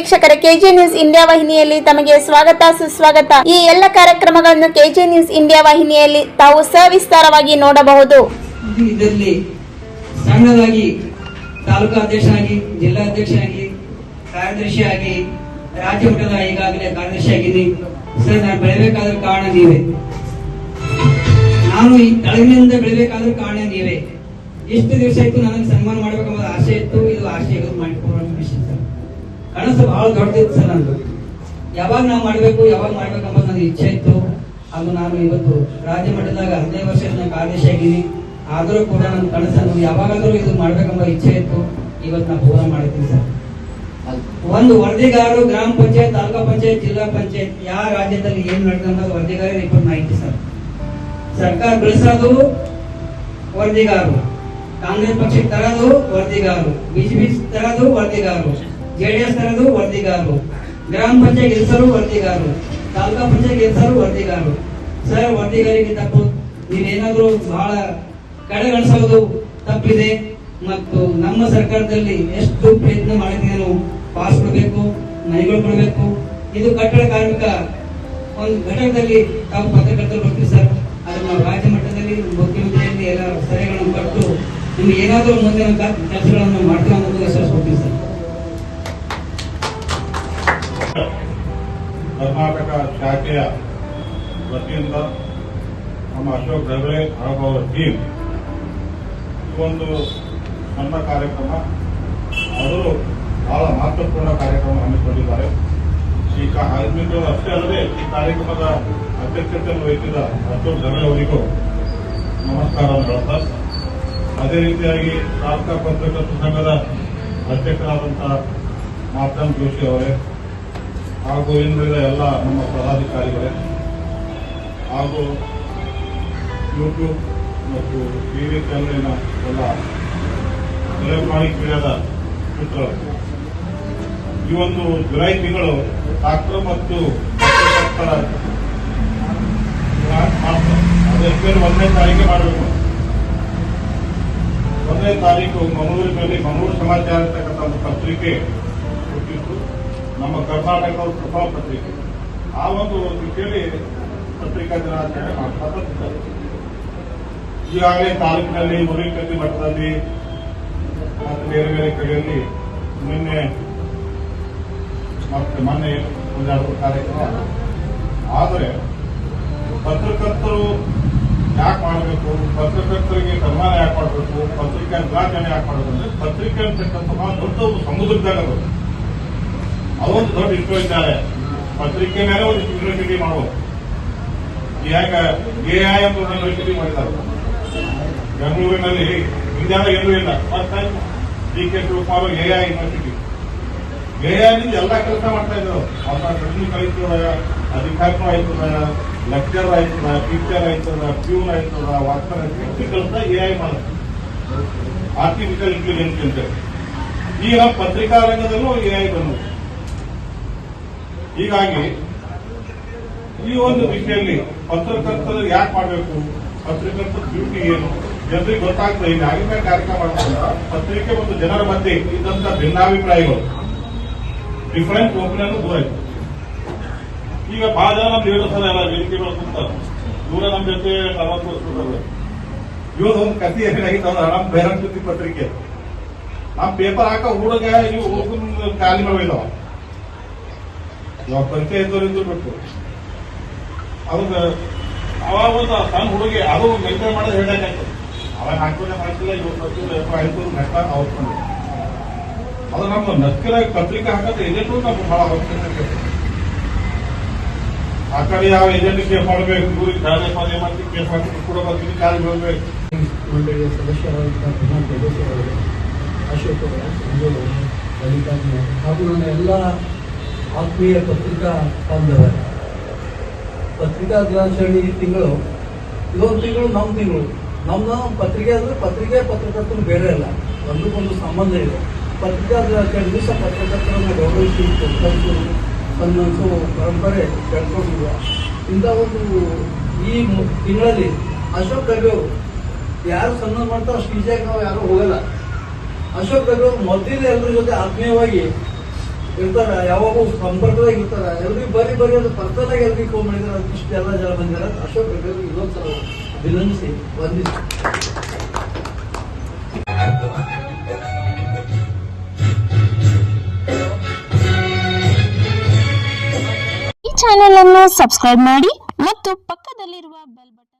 ವೀಕ್ಷಕರ K J news India ವಾಹಿನಿಯಲ್ಲಿ ತಮಗೆ ಸ್ವಾಗತ ಸುಸ್ವಾಗತ. ಈ ಎಲ್ಲ ಕಾರ್ಯಕ್ರಮಗಳನ್ನು ಕೆಜೆ ನ್ಯೂಸ್ ಇಂಡಿಯಾ ವಾಹಿನಿಯಲ್ಲಿ ತಾವು ಸವಿಸ್ತಾರವಾಗಿ ನೋಡಬಹುದು. ಇದರಲ್ಲಿ ಸಣ್ಣದಾಗಿ ತಾಲೂಕಾ ಅಧ್ಯಕ್ಷನಾಗಿ, ಜಿಲ್ಲಾ ಅಧ್ಯಕ್ಷನಾಗಿ, ಕಾರ್ಯದರ್ಶಿಯಾಗಿ, ರಾಜ್ಯ ಮಟ್ಟದ ಈಗಾಗಲೇ ಕಾರ್ಯದರ್ಶಿಯಾಗಿದ್ದೀನಿ ಸರ್. ನಾನು ಬೆಳೆಬೇಕಾದ್ರೆ ಕಾರಣ ನೀವೇ. ನಾನು ಈ ತಳಗಿನಿಂದ ಬೆಳೆಬೇಕಾದ್ರೆ ಕಾರಣ ನೀವೇ. ಎಷ್ಟು ದಿವಸ ಆಯ್ತು ನನಗೆ ಸನ್ಮಾನ ಮಾಡ್ಬೇಕಂಬ ಆಸೆ ಇತ್ತು. ಇದು ಆಸೆ ಮಾಡಿಕೊಳ್ಳೋ ವಿಷಯ ಸರ್. ಕನಸು ಬಹಳ ದೊಡ್ಡದಿತ್ತು ಸರ್. ನಂದು ಯಾವಾಗ ನಾವು ಮಾಡ್ಬೇಕಂಬ ನನ್ನ ಇಚ್ಛೆ ಇತ್ತು. ಅದು ನಾನು ಇವತ್ತು ರಾಜ್ಯ ಮಟ್ಟದಾಗ 15 ವರ್ಷ ಕಾರ್ಯದರ್ಶಿ ಆಗಿದ್ದೀನಿ. ಆದರೂ ಕೂಡ ನನ್ನ ಕನಸನ್ನು ಯಾವಾಗಾದ್ರೂ ಇದು ಮಾಡ್ಬೇಕಂಬ ಇಚ್ಛೆ ಇತ್ತು. ಇವತ್ತು ನಾನು ಪೂರ್ಣ ಮಾಡಿದ್ದೀನಿ ಸರ್. ಒಂದು ವರದಿಗಾರರು ಗ್ರಾಮ ಪಂಚಾಯತ್, ತಾಲೂಕಾ ಪಂಚಾಯತ್, ಜಿಲ್ಲಾ ಪಂಚಾಯತ್ ಯಾವ ರಾಜ್ಯದಲ್ಲಿ ಏನ್ ನಡೆದ ವರದಿಗಾರ ರಿಪೋರ್ಟ್ ಮಾಹಿತಿ ಸರ್. ಸರ್ಕಾರ ಬೆಳೆಸೋದು ವರದಿಗಾರರು, ಕಾಂಗ್ರೆಸ್ ಪಕ್ಷಕ್ಕೆ ತರೋದು ವರದಿಗಾರರು, ಬಿಜೆಪಿ ತರೋದು ವರದಿಗಾರರು, ಜೆಡಿಎಸ್ ತರೋದು ವರದಿಗಾರರು, ಗ್ರಾಮ ಪಂಚಾಯತ್ ಗೆಲ್ಸರು ವರದಿಗಾರರು, ತಾಲೂಕಾ ಪಂಚಾಯತ್ ಗೆಲ್ಸರು ವರದಿಗಾರರು. ಸರ್, ವರದಿಗಾರಿಗೆ ತಪ್ಪು. ನೀವೇನಾದ್ರೂ ಬಹಳ ಕಡೆಗಣಿಸೋದು ತಪ್ಪಿದೆ. ಮತ್ತು ನಮ್ಮ ಸರ್ಕಾರದಲ್ಲಿ ಎಷ್ಟು ಪ್ರಯತ್ನ ಮಾಡಿದ್ರು ಪಾಸ್ ಕೊಡಬೇಕು, ಮನೆಗಳು ಕೊಡಬೇಕು. ಇದು ಕಟ್ಟಡ ಕಾರ್ಮಿಕ ಒಂದು ಘಟಕದಲ್ಲಿ ತಾವು ಪತ್ರಕರ್ತರು ಬರ್ತೀವಿ ಸರ್. ಅದನ್ನ ನಾವು ರಾಜ್ಯ ಮಟ್ಟದಲ್ಲಿ ಮುಖ್ಯಮಂತ್ರಿಯಲ್ಲಿ ಎಲ್ಲ ಸಲಹೆಗಳನ್ನು ಕೊಟ್ಟು ನಿಮ್ಗೆ ಏನಾದರೂ ಮುಂದಿನ ಕೆಲಸಗಳನ್ನು ಮಾಡ್ತೀವಿ ಅನ್ನೋದು ವಿಶ್ವಾಸ ಕೊಡ್ತೀವಿ ಸರ್. ಕರ್ನಾಟಕ ಶಾಖೆಯ ವತಿಯಿಂದ ನಮ್ಮ ಅಶೋಕ್ ಧರ್ಮೆ ಹಾಗೂ ಅವರ ಟೀಮ್ ಒಂದು ಸಣ್ಣ ಕಾರ್ಯಕ್ರಮ, ಅವರು ಬಹಳ ಮಹತ್ವಪೂರ್ಣ ಕಾರ್ಯಕ್ರಮ ಹಮ್ಮಿಕೊಂಡಿದ್ದಾರೆ. ಈ ಕಾರ್ಮಿಕರು ಅಷ್ಟೇ ಅಲ್ಲದೆ ಈ ಕಾರ್ಯಕ್ರಮದ ಅಧ್ಯಕ್ಷತೆಯನ್ನು ವಹಿಸಿದ ಅಶೋಕ್ ಧರ್ಮೆ ಅವರಿಗೂ ನಮಸ್ಕಾರವನ್ನು ಹೇಳುತ್ತಾ, ಅದೇ ರೀತಿಯಾಗಿ ತಾಲೂಕಾ ಪತ್ರಕರ್ತರ ಸಂಘದ ಅಧ್ಯಕ್ಷರಾದಂತಹ ಮಾರ್ತಾಂಡ್ ಜೋಶಿ ಅವರೇ ಹಾಗೂ ಇನ್ನುಳಿದ ಎಲ್ಲ ನಮ್ಮ ಪದಾಧಿಕಾರಿಗಳೇ ಹಾಗೂ ಯೂಟ್ಯೂಬ್ ಮತ್ತು ಟಿವಿ ಚಾನಲಿನ ಎಲ್ಲ ಎಲೆಕ್ಟ್ರಾನಿಕ್ ಮೀಡಿಯಾದ ಮಿತ್ರರು, ಈ ಒಂದು ಜುಲೈ ತಿಂಗಳು ಡಾಕ್ಟರ್ ಮತ್ತು ಅದಕ್ಕೆ 1ನೇ ತಾರೀಕಿಗೆ ಮಾಡಬೇಕು. 1ನೇ ತಾರೀಕು ಮಂಗಳೂರಿನಲ್ಲಿ ಮಂಗಳೂರು ಸಮಾಚಾರ ಅಂತಕ್ಕಂಥ ಒಂದು ಪತ್ರಿಕೆ ಹುಟ್ಟಿತ್ತು, ನಮ್ಮ ಕರ್ನಾಟಕದ ಪ್ರಭಾವ ಪತ್ರಿಕೆ. ಆ ಒಂದು ದಿಕ್ಕಿನಲ್ಲಿ ಪತ್ರಿಕಾ ದಿನಾಚರಣೆ ಮಾಡ್ತಾ ಈಗಾಗಲೇ ತಾಲೂಕಿನಲ್ಲಿ, ಮುರಿಕಟ್ಟಿ ಮಟ್ಟದಲ್ಲಿ ಮತ್ತು ಬೇರೆ ಬೇರೆ ಕಡೆಯಲ್ಲಿ ನಿನ್ನೆ ಮತ್ತೆ ಮೊನ್ನೆ ಒಂದೆರಡು ಕಾರ್ಯಕ್ರಮ. ಆದರೆ ಪತ್ರಕರ್ತರು ಯಾಕೆ ಮಾಡಬೇಕು, ಪತ್ರಕರ್ತರಿಗೆ ಸನ್ಮಾನ ಯಾಕೆ ಮಾಡಬೇಕು, ಪತ್ರಿಕಾ ದಿನಾಚರಣೆ ಯಾಕೆ ಮಾಡಬೇಕು ಅಂದ್ರೆ, ಪತ್ರಿಕೆ ಅಂತಕ್ಕಂಥ ದೊಡ್ಡ ಒಂದು ಸಮುದ್ರದಾಗ ಅದೊಂದು ದೊಡ್ಡ ವಿಶ್ವವಿದ್ಯಾಲಯ. ಪತ್ರಿಕೆ ಮೇಲೆ ಒಂದು ಯೂನಿವರ್ಸಿಟಿ ಮಾಡಬಹುದು. ಈಗ ಎಐ ಅಂತ ಒಂದು ಯೂನಿವರ್ಸಿಟಿ ಮಾಡಿದ್ದಾರೆ ಬೆಂಗಳೂರಿನಲ್ಲಿ. ಇಂಡಿಯಾದ ಎಲ್ಲೂ ಇಲ್ಲ. First time D K. Shivakumar AI university. ಎಐನಿಂದ ಎಲ್ಲ ಕೆಲಸ ಮಾಡ್ತಾ ಇದ್ರು. ಅವ್ರ ಟೆಕ್ನಿಕ್ ಆಯ್ತದ, ಅಧಿಕಾರಿನೂ ಆಯ್ತದ, ಲೆಕ್ಚರ್ ಆಯ್ತದ, ಟೀಚರ್ ಆಯ್ತದ, ಪ್ಯೂನ್ ಆಯ್ತದ, ವಾಚ್ಮನ್ ಆಯ್ತದ. ಕೆಲಸ ಎಐ ಮಾಡುತ್ತೆ, ಆರ್ಟಿಫಿಷಿಯಲ್ ಇಂಟೆಲಿಜೆನ್ಸ್ ಅಂತ. ಈಗ ಪತ್ರಿಕಾ ರಂಗದಲ್ಲೂ ಎಐ ಬಂದು, ಹೀಗಾಗಿ ಈ ಒಂದು ದಿಶೆಯಲ್ಲಿ ಪತ್ರಕರ್ತರು ಯಾಕೆ ಮಾಡಬೇಕು, ಪತ್ರಕರ್ತರ ಡ್ಯೂಟಿ ಏನು ಜನರಿಗೆ ಗೊತ್ತಾಗ್ತದೆ. ಈಗ ಆಗಿನ ಕಾರ್ಯಕ್ರಮ ಮಾಡೋದ್ರಿಂದ ಪತ್ರಿಕೆ ಮತ್ತು ಜನರ ಮಧ್ಯೆ ಇದ್ದಂತ ಭಿನ್ನಾಭಿಪ್ರಾಯಗಳು, ಡಿಫರೆಂಟ್ ಒಪಿನಿಯನ್ ದೂರ ಆಯ್ತು. ಈಗ ಬಹಳ ಜನ ನಮ್ಮ ಲೀಡರ್ಸ್ ಎಲ್ಲ ವೇದಿಕೆಗಳು ಕೂತಾರೆ, ದೂರ ನಮ್ಮ ಜೊತೆ 40 ವರ್ಷ ಇವಾಗ ಒಂದು ಕಥೆ ಏನಾಗಿತ್ತು, ನಮ್ಮ ಬೇರಂತಿ ಪತ್ರಿಕೆ ನಮ್ಮ ಪೇಪರ್ ಹಾಕ ಹುಡುಗ ಇವು ಹೋಗ ಖಾಲಿ ಮಾಡಿದಾವ. ಇವಾಗ ಪರಿಚಯ ಇದ್ದವರಿಂದ ಬಿಟ್ಟು ಅವಾಗ ಅವಾಗ ಒಂದು ಸಣ್ಣ ಹುಡುಗಿ ಅದು ಮೇಂಟೈನ್ ಮಾಡೋದು ಹೇಳಕ್ಕಾಗ್ತದೆ. ಅವಾಗ ಹಾಕೋದೇ ಮಾಡ್ತಿಲ್ಲ, ಇವಾಗ ಆಯ್ತು ನೆಟ್ಟ ಅವ್ಕೊಂಡು ಅದು ನಮ್ಮ ನಕ್ಕಿಲಾಗಿ ಪತ್ರಿಕೆ ಹಾಕೋದು ಏಜೆಂಟು ನಮ್ಗೆ ಬಹಳ ಅವಶ್ಯಕತೆ. ಆ ಕಡೆ ಯಾವ ಏಜೆಂಟ್ ಕೇಸ್ ಮಾಡಬೇಕು, ದೂರಿಗೆ ಗಾಳಿ ಪದೇ ಮಾಡಿ ಕೇಸ್ ಮಾಡಿ ಕೂಡ ಬರ್ತೀನಿ, ಕಾಲಿ ಬರಬೇಕು. ಮಂಡಳಿಯ ಸದಸ್ಯರಾದಂತಹ ಪ್ರಧಾನ ಪ್ರದೇಶಗಳು ಅಶೋಕ್ ಮಲ್ಲಿಕಾರ್ಜುನ ಹಾಗೂ ನನ್ನ ಎಲ್ಲ ಆತ್ಮೀಯ ಪತ್ರಿಕಾ ಬಾಂಧವರ, ಪತ್ರಿಕಾ ದಿನಾಚರಣೆ ಈ ತಿಂಗಳು, ಇದೊಂದು ತಿಂಗಳು ನಮ್ಮ ತಿಂಗಳು. ನಮ್ದು ಪತ್ರಿಕೆ ಅಂದ್ರೆ ಪತ್ರಿಕೆ ಪತ್ರಕರ್ತರು ಬೇರೆ ಅಲ್ಲ, ಒಂದಕ್ಕೊಂದು ಸಂಬಂಧ ಇದೆ. ಪತ್ರಿಕಾ ದಿನಾಚರಣೆ ದಿವಸ ಪತ್ರಕರ್ತರನ್ನು ಗೌರವಿಸಿ ಪ್ರೋತ್ಸಾಹಿಸುವುದು ಸನ್ಮಾನಿಸೋ ಪರಂಪರೆ ಬೆಳ್ಕೊಂಡಿರುವ ಇಂಥ ಒಂದು ಈ ತಿಂಗಳಲ್ಲಿ ಅಶೋಕ್ ಗರ್ಗರು ಯಾರು ಸನ್ಮಾನ ಮಾಡ್ತಾರೋ ಅಷ್ಟು ಈಸಿಯಾಗಿ ನಾವು ಯಾರು ಹೋಗಲ್ಲ. ಅಶೋಕ್ ಗರ್ಗರು ಮೊದಲಿಗೆ ಎಲ್ಲರ ಜೊತೆ ಆತ್ಮೀಯವಾಗಿ ಇರ್ತಾರ, ಯಾವಾಗೂ ಸಂಪರ್ಕದಾಗ ಇರ್ತಾರ. ಎಲ್ರಿಗೂ ಬರೀ ಅದು ಪರ್ಸನಲ್ ಆಗಿ ಎಲ್ರಿಗೂ ಫೋನ್ ಮಾಡಿದ್ರೆ ಅದಕ್ಕೆ ಇಷ್ಟೆಲ್ಲ ಜನ ಬಂದಿರ. ಅಶೋಕ್ ರೆಡ್ಡಿ ಇನ್ನೊಂದ್ಸಲ ಅಭಿನಂದಿಸಿ ವಂದಿಸಿ. ಈ ಚಾನೆಲ್ ಅನ್ನು ಸಬ್ಸ್ಕ್ರೈಬ್ ಮಾಡಿ ಮತ್ತು ಪಕ್ಕದಲ್ಲಿರುವ ಬೆಲ್ ಬಟನ್